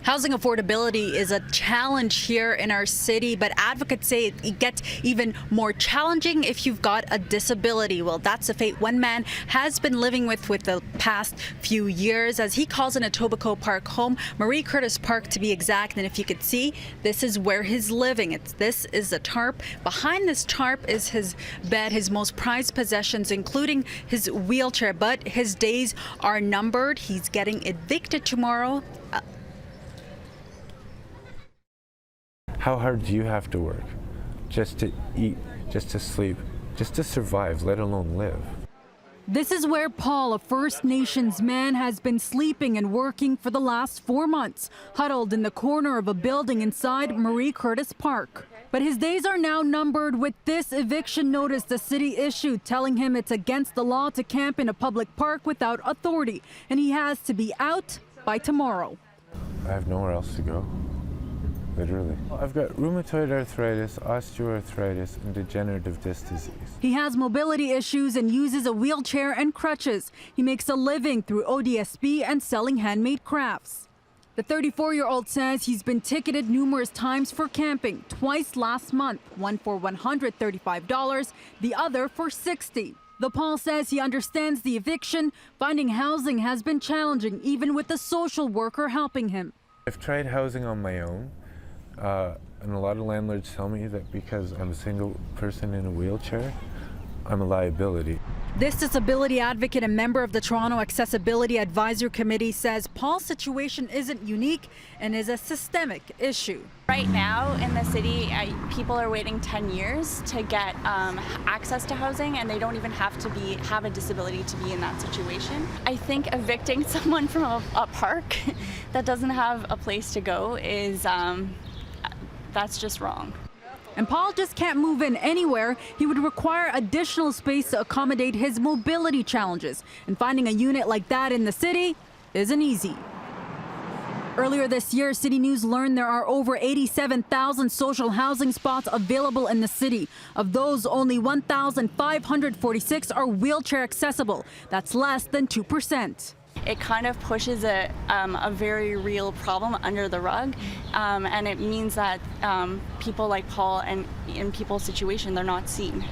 Housing affordability is a challenge here in our city, but advocates say it gets even more challenging if you've got a disability. Well, that's the fate one man has been living with the past few years, as he calls an Etobicoke Park home, Marie Curtis Park to be exact. And if you could see, this is where he's living. This is a tarp. Behind this tarp is his bed, his most prized possessions, including his wheelchair. But his days are numbered. He's getting evicted tomorrow. How hard do you have to work just to eat, just to sleep, just to survive, let alone live? This is where Paul, a First Nations man, has been sleeping and working for the last 4 months, huddled in the corner of a building inside Marie Curtis Park. But his days are now numbered with this eviction notice the city issued, telling him it's against the law to camp in a public park without authority, and he has to be out by tomorrow. I have nowhere else to go. Literally. I've got rheumatoid arthritis, osteoarthritis, and degenerative disc disease. He has mobility issues and uses a wheelchair and crutches. He makes a living through ODSP and selling handmade crafts. The 34-year-old says he's been ticketed numerous times for camping, twice last month, one for $135, the other for $60. Though Paul says he understands the eviction, finding housing has been challenging, even with a social worker helping him. I've tried housing on my own. And a lot of landlords tell me that because I'm a single person in a wheelchair, I'm a liability. This disability advocate and member of the Toronto Accessibility Advisory Committee says Paul's situation isn't unique and is a systemic issue. Right now in the city, people are waiting 10 years to get access to housing, and they don't even have a disability to be in that situation. I think evicting someone from a park that doesn't have a place to go is that's just wrong. And Paul just can't move in anywhere. He would require additional space to accommodate his mobility challenges. And finding a unit like that in the city isn't easy. Earlier this year, CityNews learned there are over 87,000 social housing spots available in the city. Of those, only 1,546 are wheelchair accessible. That's less than 2%. It kind of pushes a very real problem under the rug, and it means that people like Paul and in people's situation, they're not seen.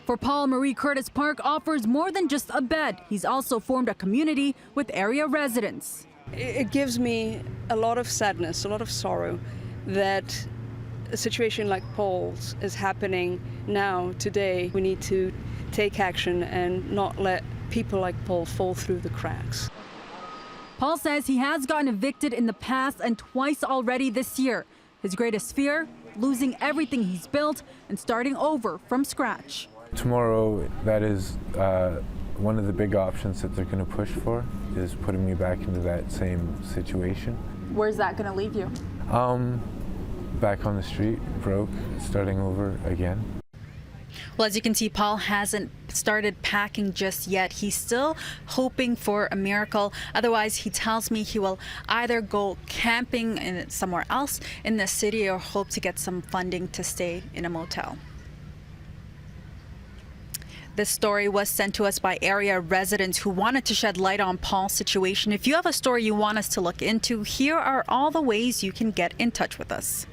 For Paul, Marie Curtis Park offers more than just a bed. He's also formed a community with area residents. It gives me a lot of sadness, a lot of sorrow that a situation like Paul's is happening now, today. We need to take action and not let people like Paul fall through the cracks. Paul says he has gotten evicted in the past and twice already this year. His greatest fear, losing everything he's built and starting over from scratch. Tomorrow, that is one of the big options that they're going to push for, is putting me back into that same situation. Where's that going to leave you? Back on the street, broke, starting over again. Well, as you can see, Paul hasn't started packing just yet. He's still hoping for a miracle. Otherwise, he tells me he will either go camping somewhere else in the city or hope to get some funding to stay in a motel. This story was sent to us by area residents who wanted to shed light on Paul's situation. If you have a story you want us to look into, here are all the ways you can get in touch with us.